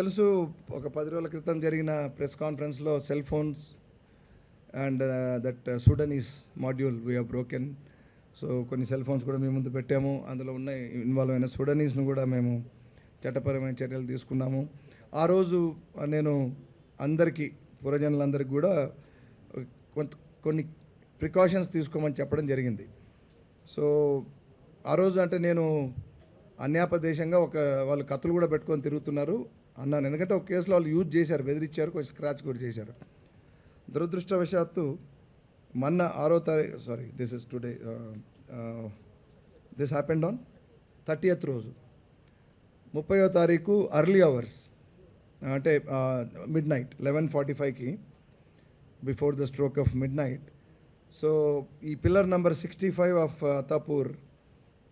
తెలుసు ఒక 10 రోజుల క్రితం జరిగిన ప్రెస్ కాన్ఫరెన్స్లో cell phones and that Sudanese module we have broken. So కొన్ని సెల్ ఫోన్స్ కూడా మేము ముందు పెట్టాము. అందులో ఉన్న ఇన్వాల్వ్ అయిన సూడనీస్ను కూడా మేము చట్టపరమైన చర్యలు తీసుకున్నాము. ఆ రోజు నేను అందరికీ పురజనులందరికీ కూడా కొన్ని ప్రికాషన్స్ తీసుకోమని చెప్పడం జరిగింది. సో ఆ రోజు అంటే నేను అన్యాపదేశంగా వాళ్ళు కత్తులు కూడా పెట్టుకొని తిరుగుతున్నారు అన్నాను. ఎందుకంటే ఒక కేసులో వాళ్ళు యూజ్ చేశారు, బెదిరించారు, కొంచెం స్క్రాచ్ కూడా చేశారు. దురదృష్టవశాత్తు మొన్న 6వ తారీఖు this is today this happened on 30th రోజు 30వ తారీఖు అర్లీ అవర్స్ అంటే మిడ్ నైట్ 11:45కి before the stroke of midnight. So ఈ pillar number 65 of Attapur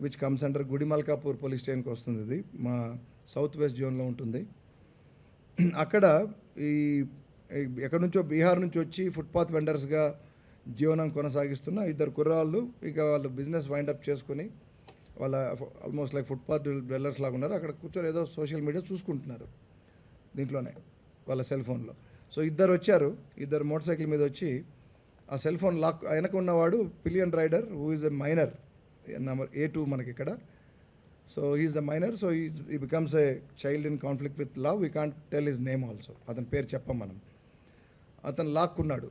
which comes under Gudimalkapur police స్టేషన్కి వస్తుంది. ఇది మా సౌత్ వెస్ట్ జోన్లో ఉంటుంది. అక్కడ ఎక్కడి నుంచో బీహార్ నుంచి వచ్చి ఫుట్పాత్ వెండర్స్గా జీవనం కొనసాగిస్తున్న 2 కుర్రాళ్ళు ఇక వాళ్ళు బిజినెస్ వైండప్ చేసుకుని వాళ్ళ ఆల్మోస్ట్ లైక్ ఫుట్పాత్ డ్వెల్లర్స్ లాగా ఉన్నారు. అక్కడ కూర్చొని ఏదో సోషల్ మీడియా చూసుకుంటున్నారు దీంట్లోనే వాళ్ళ సెల్ ఫోన్లో. సో 2 వచ్చారు, 2 మోటార్ సైకిల్ మీద వచ్చి ఆ సెల్ ఫోన్ లాక్ వెనక ఉన్నవాడు pillion rider who is a minor number A2 మనకి ఇక్కడ. So he's a minor. So ఈ becomes a child in conflict with law. We can't tell his name also. అతని పేరు చెప్పం మనం. అతను లాక్కున్నాడు.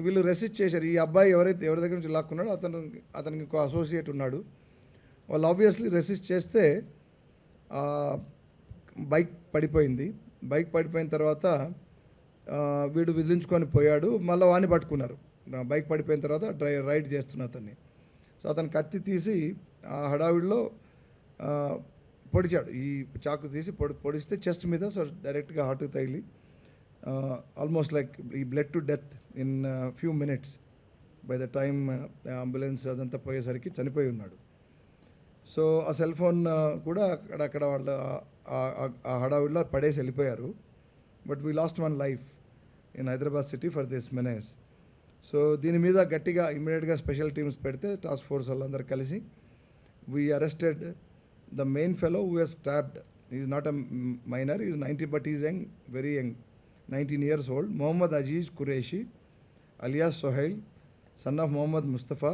వీళ్ళు రెసిస్ట్ చేశారు. ఈ అబ్బాయి ఎవరి దగ్గర నుంచి లాక్కున్నాడో అతనికి ఇంకో అసోసియేట్ ఉన్నాడు. వాళ్ళు ఆబ్వియస్లీ రెసిస్ట్ చేస్తే బైక్ పడిపోయింది. బైక్ పడిపోయిన తర్వాత వీడు విదిలించుకొని పోయాడు. మళ్ళీ వాడిని పట్టుకున్నారు. బైక్ పడిపోయిన తర్వాత రైడ్ చేస్తున్న అతన్ని. సో అతను కత్తి తీసి ఆ హడావిడిలో పొడిచాడు. ఈ చాకు తీసి పొడిస్తే చెస్ట్ మీద. సో డైరెక్ట్గా హార్ట్కి తగిలి ఆల్మోస్ట్ లైక్ ఈ blood to death in few minutes. By the time ambulance అదంతా పోయేసరికి చనిపోయి ఉన్నాడు. సో ఆ సెల్ ఫోన్ కూడా అక్కడ వాళ్ళు ఆ హడావిడిలో పడేసి వెళ్ళిపోయారు. But we lost 1 life in Hyderabad city for this menace. So దీని మీద గట్టిగా ఇమ్మీడియట్గా స్పెషల్ టీమ్స్ పెడితే టాస్క్ ఫోర్స్ వాళ్ళందరూ కలిసి we arrested the main fellow who he's stabbed. Is not a minor, is 90 but is young, very young, 19 years old. Mohammad Aziz Qureshi alias Sohail, son of Mohammad Mustafa.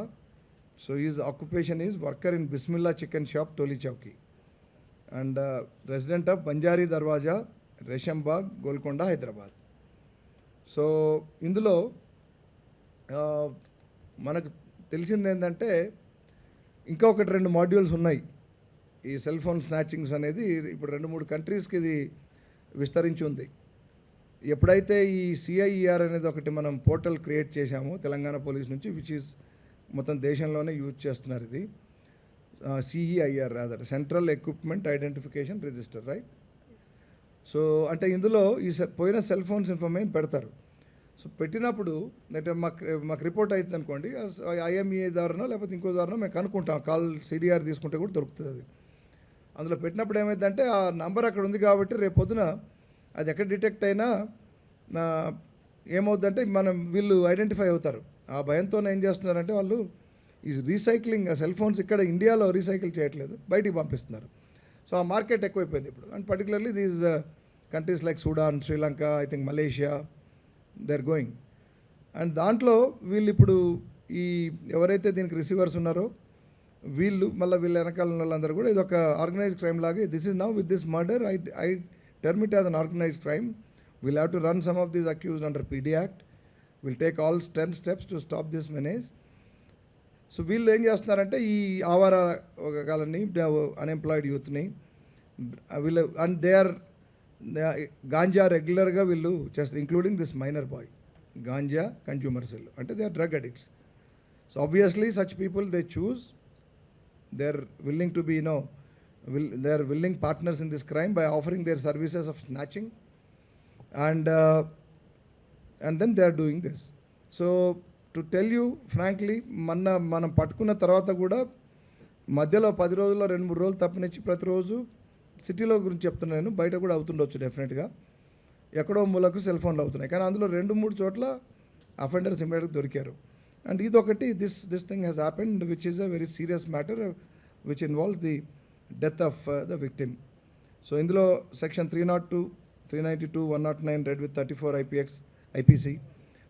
So his occupation is worker in Bismillah Chicken Shop, Toli Chowki, and resident of Banjari Darwaja, Reshambagh, Golconda, Hyderabad. So ఇందులో మనకు తెలిసింది ఏంటంటే ఇంకా 1-2 modules ఉన్నాయి. ఈ cell phone snatchings అనేది ఇప్పుడు 2-3 కంట్రీస్కి ఇది విస్తరించి ఉంది. ఎప్పుడైతే ఈ CIER అనేది ఒకటి మనం పోర్టల్ క్రియేట్ చేశామో తెలంగాణ పోలీస్ నుంచి, విచ్ ఈజ్ మొత్తం దేశంలోనే యూజ్ చేస్తున్నారు. ఇది CEIR rather, central equipment identification register, right? So అంటే ఇందులో ఈ పోయిన సెల్ ఫోన్స్ ఇన్ఫర్మేషన్ పెడతారు. సో పెట్టినప్పుడు అంటే మాకు రిపోర్ట్ అవుతుంది అనుకోండి, IMEI ద్వారానో లేకపోతే ఇంకో ద్వారానో మేము కనుక్కుంటాం. కాల్ CDR తీసుకుంటే కూడా దొరుకుతుంది అది. అందులో పెట్టినప్పుడు ఏమైందంటే ఆ నంబర్ అక్కడ ఉంది కాబట్టి రేపు పొద్దున అది ఎక్కడ డిటెక్ట్ అయినా ఏమవుతుందంటే వీళ్ళు ఐడెంటిఫై అవుతారు. ఆ భయంతో ఏం చేస్తున్నారంటే వాళ్ళు ఈ రీసైక్లింగ్ సెల్ ఫోన్స్ ఇక్కడ ఇండియాలో రీసైకిల్ చేయట్లేదు, బయటికి పంపిస్తున్నారు. సో ఆ మార్కెట్ ఎక్కువైపోయింది ఇప్పుడు. And particularly these countries like Sudan, Sri Lanka, I think Malaysia, they are going. And దాంట్లో వీళ్ళు ఇప్పుడు ఈ ఎవరైతే దీనికి రిసీవర్స్ ఉన్నారో వీళ్ళు మళ్ళీ వీళ్ళ వెనకాల ఉన్న వాళ్ళందరూ కూడా ఇది ఒక ఆర్గనైజ్డ్ క్రైమ్ లాగే. This is now with this murder I term it as an organized crime. We'll have to run some of these accused under PD Act. We'll take all 10 steps to stop this menace. So వీళ్ళు ఏం చేస్తున్నారంటే ఈ ఆవార కాలని unemployed యూత్ని వీళ్ళు and they are ganja రెగ్యులర్గా వీళ్ళు చేస్తారు, including this minor boy. Ganja consumers వీళ్ళు అంటే they are drug addicts. So obviously such people they choose, they are willing to be they are willing partners in this crime by offering their services of snatching, and then they are doing this. So to tell you frankly, మనం పట్టుకున్న తర్వాత కూడా మధ్యలో 10 రోజుల్లో 2-3 రోజులు తప్పనిచ్చి ప్రతిరోజు సిటీలో గురించి చెప్తున్నాను, బయట కూడా అవుతుండొచ్చు డెఫినెట్గా. ఎక్కడో మూలకు సెల్ ఫోన్లు అవుతున్నాయి, కానీ అందులో 2-3 చోట్ల అఫెండర్స్ ఇమ్మీడియట్గా దొరికారు. అండ్ ఇదొకటి this thing has happened which is a very serious matter which involves the death of the victim. So ఇందులో section 302 392, 109 read with 34 IPC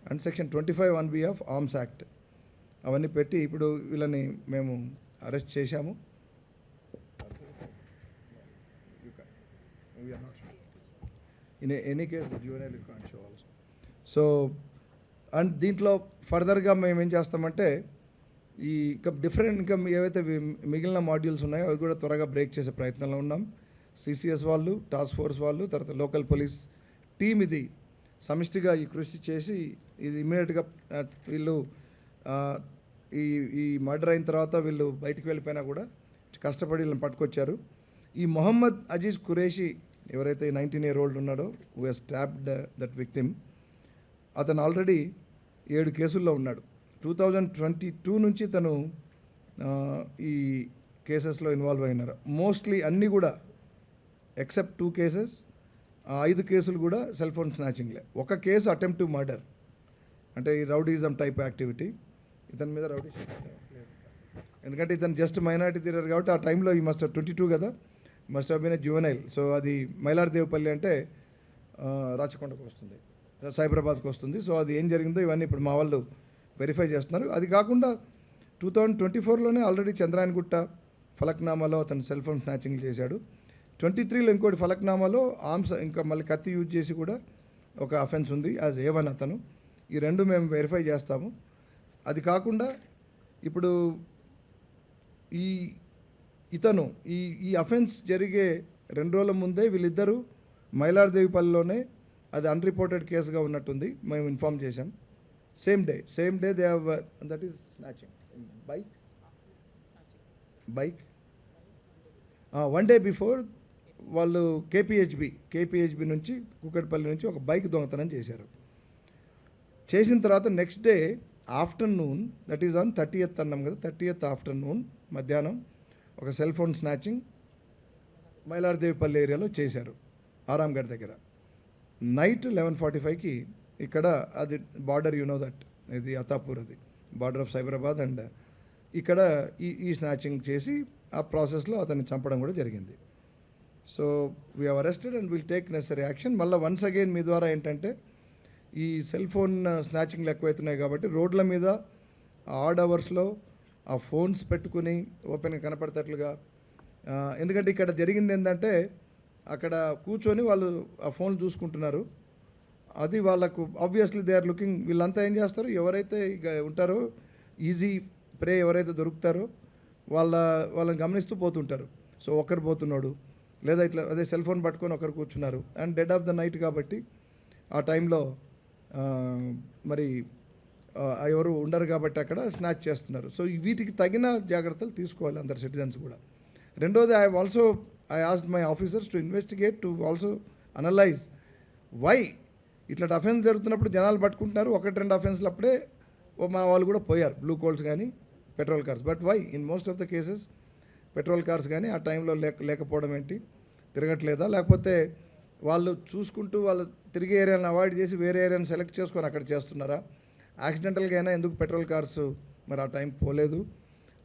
and section 25 1B of Arms Act. అవన్నీ పెట్టి ఇప్పుడు వీళ్ళని మేము అరెస్ట్ చేశాము. In any case, the juvenile you can't show also. So, and దీంట్లో ఫర్దర్గా మేము ఏం చేస్తామంటే ఈ ఇంకా డిఫరెంట్ ఇంకా ఏవైతే మిగిలిన మాడ్యూల్స్ ఉన్నాయో అవి కూడా త్వరగా బ్రేక్ చేసే ప్రయత్నంలో ఉన్నాం. సిసిఎస్ వాళ్ళు, టాస్క్ ఫోర్స్ వాళ్ళు, తర్వాత లోకల్ పోలీస్ టీమ్ ఇది సమిష్టిగా ఈ కృషి చేసి ఇది ఇమ్మీడియట్గా వీళ్ళు ఈ ఈ మర్డర్ అయిన తర్వాత వీళ్ళు బయటికి వెళ్ళిపోయినా కూడా కష్టపడి వీళ్ళని పట్టుకొచ్చారు. ఈ మొహమ్మద్ అజీజ్ ఖురేషి ఎవరైతే 19-year-old ఉన్నాడో who he's stabbed that victim, అతను ఆల్రెడీ 7 కేసుల్లో ఉన్నాడు. 2022 నుంచి తను ఈ కేసెస్లో ఇన్వాల్వ్ అయినారు. మోస్ట్లీ అన్నీ కూడా ఎక్సెప్ట్ 2 కేసెస్, 5 కేసులు కూడా సెల్ ఫోన్ స్నాచింగ్లే. ఒక కేసు అటెంప్ట్ టు మర్డర్, అంటే ఈ రౌడీజం టైప్ యాక్టివిటీ. ఇతని మీద రౌడీ ఎందుకంటే ఇతను జస్ట్ మైనారిటీ తీరారు కాబట్టి ఆ టైంలో ఈ మస్ట్ 22 కదా, must have been a juvenile. So అది మైలార్దేవపల్లి అంటే రాచకొండకు వస్తుంది, సైబరాబాద్కి వస్తుంది. సో అది ఏం జరిగిందో ఇవన్నీ ఇప్పుడు మా వాళ్ళు వెరిఫై చేస్తున్నారు. అది కాకుండా 2024లోనే ఆల్రెడీ చంద్రాయనగుట్ట ఫలక్నామాలో అతను సెల్ ఫోన్ స్నాచింగ్ చేశాడు. 23లో ఇంకోటి ఫలక్నామాలో ఆర్మ్స్ ఇంకా మళ్ళీ కత్తి యూజ్ చేసి కూడా ఒక అఫెన్స్ ఉంది యాజ్ A1 అతను. ఈ రెండు మేము వెరిఫై చేస్తాము. అది కాకుండా ఇప్పుడు ఈ ఇతను ఈ అఫెన్స్ జరిగే 2 రోజుల ముందే వీళ్ళిద్దరూ మైలార్దేవిపల్లిలోనే అది అన్రిపోర్టెడ్ కేసుగా ఉన్నట్టుంది, మేము ఇన్ఫామ్ చేశాం. Same day they have that is snatching bike 1 day before వాళ్ళు కేపీహెచ్బి నుంచి కూకట్పల్లి నుంచి ఒక బైక్ దొంగతనం చేశారు. చేసిన తర్వాత next day afternoon, that is on 30th అన్నాం కదా, 30th ఆఫ్టర్నూన్ మధ్యాహ్నం ఒక సెల్ ఫోన్ స్నాచింగ్ మైలార్దేవిపల్లి ఏరియాలో చేశారు, ఆరాంగఢ్ దగ్గర. నైట్ 11:45కి ఇక్కడ అది బార్డర్, యు నో దట్, ఇది అతాపూర్, అది బార్డర్ ఆఫ్ సైబరాబాద్. అండ్ ఇక్కడ ఈ స్నాచింగ్ చేసి ఆ ప్రాసెస్లో అతన్ని చంపడం కూడా జరిగింది. So we have arrested and will take necessary action. మళ్ళీ వన్స్ అగైన్ మీ ద్వారా ఏంటంటే ఈ సెల్ ఫోన్ స్నాచింగ్లు ఎక్కువైతున్నాయి కాబట్టి రోడ్ల మీద ఆడ్ అవర్స్లో ఆ ఫోన్స్ పెట్టుకుని ఓపెన్గా కనపడేటట్లుగా, ఎందుకంటే ఇక్కడ జరిగింది ఏంటంటే అక్కడ కూర్చొని వాళ్ళు ఆ ఫోన్ చూసుకుంటున్నారు. అది వాళ్ళకు ఆబ్వియస్లీ దే ఆర్ లుకింగ్, వీళ్ళంతా ఏం చేస్తారు, ఎవరైతే ఇక ఉంటారో ఈజీ ప్రే ఎవరైతే దొరుకుతారో వాళ్ళని గమనిస్తూ పోతుంటారు. సో ఒకరు పోతున్నాడు, లేదా ఇట్లా అదే సెల్ ఫోన్ పట్టుకొని ఒకరు కూర్చున్నారు. And dead of the night కాబట్టి ఆ టైంలో మరి ఎవరు ఉండరు కాబట్టి అక్కడ స్నాచ్ చేస్తున్నారు. సో వీటికి తగిన జాగ్రత్తలు తీసుకోవాలి అందరు సిటిజన్స్ కూడా. రెండోది, I asked my officers to investigate, to also analyse why ఇట్లా అఫెన్స్ జరుగుతున్నప్పుడు జనాలు పట్టుకుంటున్నారు, 1-2 అఫెన్స్లు అప్పుడే మా వాళ్ళు కూడా పోయారు, బ్లూ కోల్స్ కానీ petrol cars. But why in most of the cases petrol cars కానీ ఆ టైంలో లేకపోవడం ఏంటి, తిరగట్లేదా, లేకపోతే వాళ్ళు చూసుకుంటూ వాళ్ళు తిరిగే ఏరియాని అవాయిడ్ చేసి వేరే ఏరియాని సెలెక్ట్ చేసుకొని అక్కడ చేస్తున్నారా, యాక్సిడెంటల్గా అయినా ఎందుకు పెట్రోల్ కార్స్ మరి ఆ టైం పోలేదు,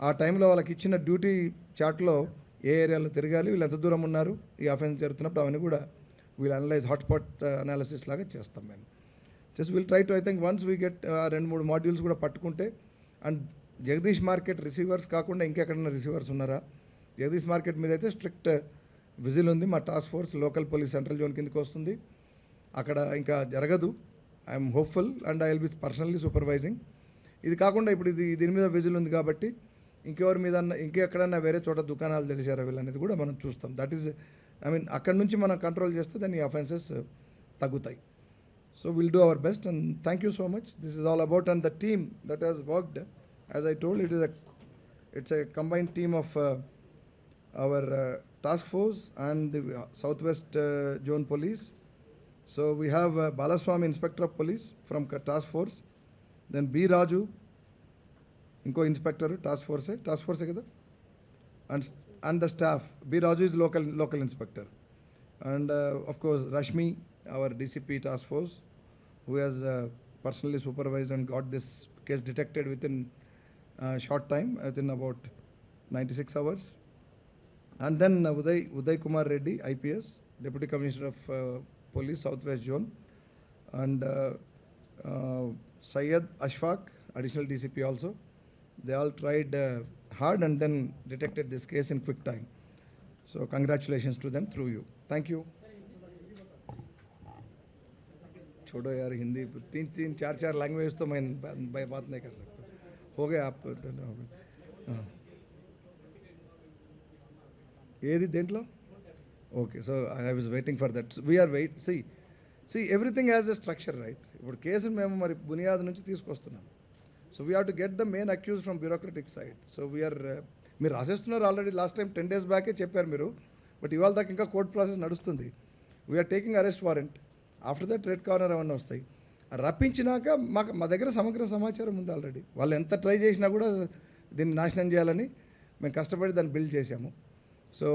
ఆ టైంలో వాళ్ళకి ఇచ్చిన డ్యూటీ చార్ట్లో ఏ ఏరియాలో తిరగాలి, వీళ్ళు ఎంత దూరం ఉన్నారు ఈ అఫెన్స్ జరుగుతున్నప్పుడు, అవన్నీ కూడా వీళ్ళు అనలైజ్ హాట్స్పాట్ అనాలిసిస్ లాగా చేస్తాం మేము. Just will try to, I think once we get 2-3 modules కూడా పట్టుకుంటే. అండ్ జగదీష్ మార్కెట్ రిసీవర్స్ కాకుండా ఇంకెక్కడన్నా రిసీవర్స్ ఉన్నారా, జగదీష్ మార్కెట్ మీద అయితే స్ట్రిక్ట్ విజిల్ ఉంది. మా task force local police central zone కిందకి వస్తుంది, అక్కడ ఇంకా జరగదు. I'm hopeful and I will be personally supervising. ఇది కాకుండా ఇప్పుడు దీని మీద విజిల్ ఉంది కాబట్టి ఇంకెవరి మీద ఇంకెక్కడన్నా వేరే చోట దుకాణాలు తెరిచారా వీళ్ళనేది కూడా మనం చూస్తాం. దట్ ఈస్, ఐ మీన్ అక్కడి నుంచి మనం కంట్రోల్ చేస్తే దాని అఫెన్సెస్ తగ్గుతాయి. So will do our best and thank you so much. This is all about and the team that has worked. As I told, it's a combined team of our task force and the Southwest Zone Police. So we have Balaswamy, Inspector of Police from Task Force, then B. Raju, Inko Inspector, Task Force kada, and the staff. B. Raju is local inspector, and of course Rashmi, our DCP Task Force, who has personally supervised and got this case detected within short time, within about 96 hours. And then Uday Kumar Reddy, IPS, Deputy Commissioner of Police Southwest Zone, and Syed Ashfaq, additional DCP also. They all tried hard and then detected this case in quick time. So congratulations to them through you. Thank you. छोड़ो यार हिंदी तीन तीन चार चार language तो मैं बात नहीं कर सकता. हो गया आप हो गया. ఏది దేంట్లో? Okay, so I was waiting for that. We're wait see everything has a structure, right? ఇప్పుడు కేసును మేము మరి బునియాద్ నుంచి తీసుకొస్తున్నాం. So we have to get the main accused from bureaucratic side. So we're మీరు రాసేస్తున్నారు ఆల్రెడీ. లాస్ట్ టైం 10 days బ్యాకే చెప్పారు మీరు, బట్ ఇవాళ దాకా ఇంకా కోర్ట్ ప్రాసెస్ నడుస్తుంది. We're taking arrest warrant. After that red corner అవన్నీ వస్తాయి. రప్పించినాక మా దగ్గర సమగ్ర సమాచారం ఉంది ఆల్రెడీ. వాళ్ళు ఎంత ట్రై చేసినా కూడా దీన్ని నాశనం చేయాలని మేము కష్టపడి దాన్ని బిల్డ్ చేసాము. సో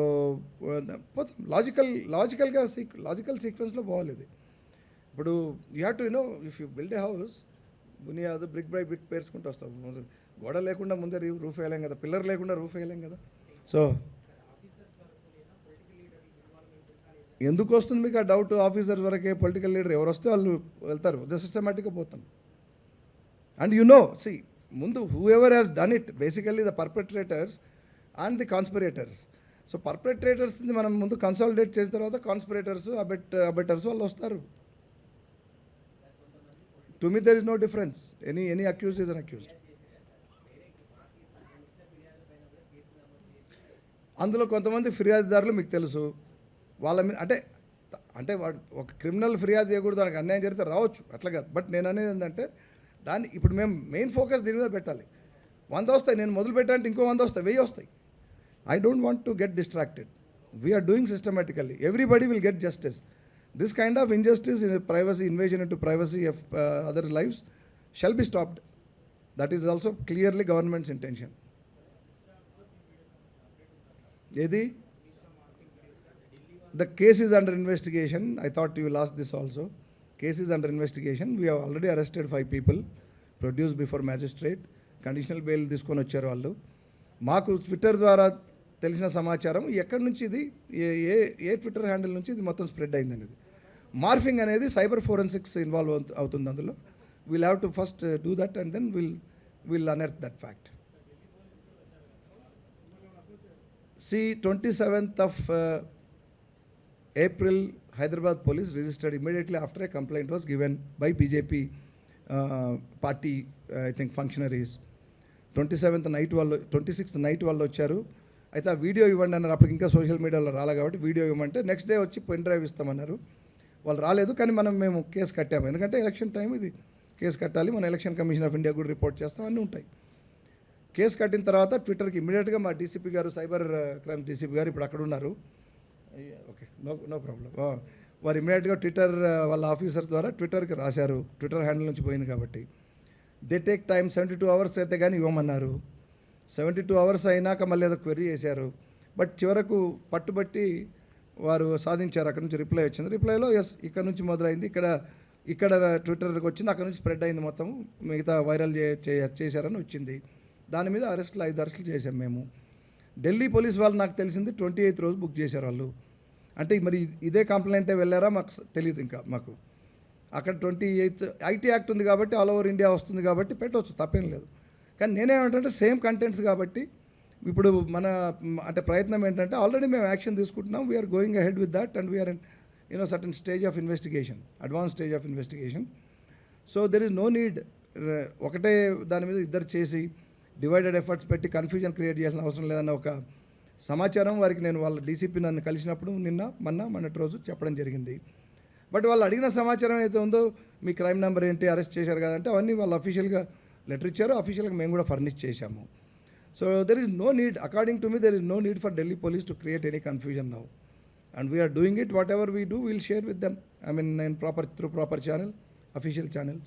పోతాం లాజికల్ సీక్వెన్స్లో పోవాలి ఇది. ఇప్పుడు you have to know, if you build a house, బునియాదు బ్రిక్ బై బ్రిక్ పేర్చుకుంటూ వస్తాం. గోడ లేకుండా ముందే రూఫ్ వేయలేం కదా, పిల్లర్ లేకుండా రూఫ్ వేయలేం కదా. సో ఎందుకు వస్తుంది మీకు ఆ డౌట్? ఆఫీసర్స్ వరకే, పొలిటికల్ లీడర్ ఎవరు వస్తే వాళ్ళు వెళ్తారు, సిస్టమేటిక్గా పోతాం. అండ్ యు నో, సి ముందు whoever has done it, basically the perpetrators and the conspirators. So పర్పెట్రేటర్స్ని మనం ముందు కన్సాలిడేట్ చేసిన తర్వాత కాన్స్పిరేటర్స్, అబెటర్స్ వాళ్ళు వస్తారు. To me there is no difference. Any accused is an accused. అందులో కొంతమంది ఫిర్యాదుదారులు మీకు తెలుసు, వాళ్ళ మీద అంటే వాడు ఒక క్రిమినల్ ఫిర్యాదు చేయకూడదు, దానికి అన్యాయం జరిగితే రావచ్చు, అట్లా కాదు. బట్ నేను అనేది ఏంటంటే దాన్ని ఇప్పుడు మేము మెయిన్ ఫోకస్ దీని మీద పెట్టాలి. 100 వస్తాయి, నేను మొదలు పెట్టాలంటే ఇంకో 100 వస్తాయి, 1000 వస్తాయి. I don't want to get distracted. We are doing systematically. Everybody will get justice. This kind of injustice, privacy, invasion into privacy of others' lives shall be stopped. That is also clearly government's intention. Yedi? The case is under investigation. I thought you will ask this also. Case is under investigation. We have already arrested 5 people, produced before magistrate. Conditional bail తీసుకొని వచ్చారు వాళ్ళు. మాకు Twitter ద్వారా తెలిసిన సమాచారం ఎక్కడి నుంచి ఇది ఏ ట్విట్టర్ హ్యాండిల్ నుంచి ఇది మొత్తం స్ప్రెడ్ అయింది అనేది. మార్ఫింగ్ అనేది సైబర్ ఫోరెన్సిక్స్ ఇన్వాల్వ్ అవుతుంది అందులో. We'll have to first do that and then will unearth that fact. See 27th of April, Hyderabad police registered immediately after a complaint was given by BJP party, I think functionaries. 26th night వాళ్ళు వచ్చారు. అయితే ఆ video ఇవ్వండి అన్నారు. అప్పటికి ఇంకా social మీడియాలో రాలే కాబట్టి వీడియో ఇవ్వమంటే నెక్స్ట్ డే వచ్చి పెన్ డ్రైవ్ ఇస్తామన్నారు. వాళ్ళు రాలేదు, కానీ మేము కేసు కట్టాము. ఎందుకంటే ఎలక్షన్ టైం ఇది, కేసు కట్టాలి. మన ఎలక్షన్ కమిషన్ ఆఫ్ ఇండియా కూడా రిపోర్ట్ చేస్తాం, అన్నీ ఉంటాయి. కేసు కట్టిన తర్వాత ట్విట్టర్కి ఇమీడియట్గా మా డీసీపీ గారు, సైబర్ క్రైమ్ డీసీపీ గారు ఇప్పుడు అక్కడ ఉన్నారు. Okay, no problem. వారు ఇమీడియట్గా ట్విట్టర్ వాళ్ళ ఆఫీసర్ ద్వారా ట్విట్టర్కి రాశారు. ట్విట్టర్ హ్యాండిల్ నుంచి పోయింది కాబట్టి దే టేక్ టైం. 72 hours అయితే కానీ ఇవ్వమన్నారు. 72 hours అయినాక మళ్ళీ ఏదో క్వెరీ చేశారు. బట్ చివరకు పట్టుబట్టి వారు సాధించారు. అక్కడ నుంచి రిప్లై వచ్చింది. రిప్లైలో ఎస్ ఇక్కడ నుంచి మొదలైంది, ఇక్కడ ట్విట్టర్కి వచ్చింది, అక్కడ నుంచి స్ప్రెడ్ అయింది మొత్తం, మిగతా వైరల్ చేశారని వచ్చింది. దాని మీద 5 అరెస్టులు చేశాం మేము. ఢిల్లీ పోలీస్ వాళ్ళు నాకు తెలిసింది 28th రోజు బుక్ చేశారు వాళ్ళు. అంటే మరి ఇదే కంప్లైంటే వెళ్ళారా మాకు తెలియదు. ఇంకా మాకు అక్కడ 28th ఐటీ యాక్ట్ ఉంది కాబట్టి ఆల్ ఓవర్ ఇండియా వస్తుంది కాబట్టి పెట్టవచ్చు, తప్పేం లేదు. కానీ నేనేమంటే సేమ్ కంటెంట్స్ కాబట్టి ఇప్పుడు మన ప్రయత్నం ఏంటంటే ఆల్రెడీ మేము యాక్షన్ తీసుకుంటున్నాం. We're going ahead with that and we're in certain stage of investigation, advance stage of investigation. So there is no need ఒకటే దాని మీద ఇద్దరు చేసి డివైడెడ్ ఎఫర్ట్స్ పెట్టి కన్ఫ్యూజన్ క్రియేట్ చేయాల్సిన అవసరం లేదన్న ఒక సమాచారం వారికి నేను వాళ్ళ డీసీపీ నన్ను కలిసినప్పుడు మొన్నటి రోజు చెప్పడం జరిగింది. బట్ వాళ్ళు అడిగిన సమాచారం అయితే ఉందో, మీ క్రైమ్ నెంబర్ ఏంటి, అరెస్ట్ చేశారు కదంటే అవన్నీ వాళ్ళు అఫీషియల్గా లెటర్ ఇచ్చారు. అఫీషియల్గా మేము కూడా ఫర్నిష్ చేశాము. So there is no need, according to me there is no need for Delhi police to create any confusion now. And we're doing it, whatever we do will share with them, I mean in proper, through proper channel, official channels.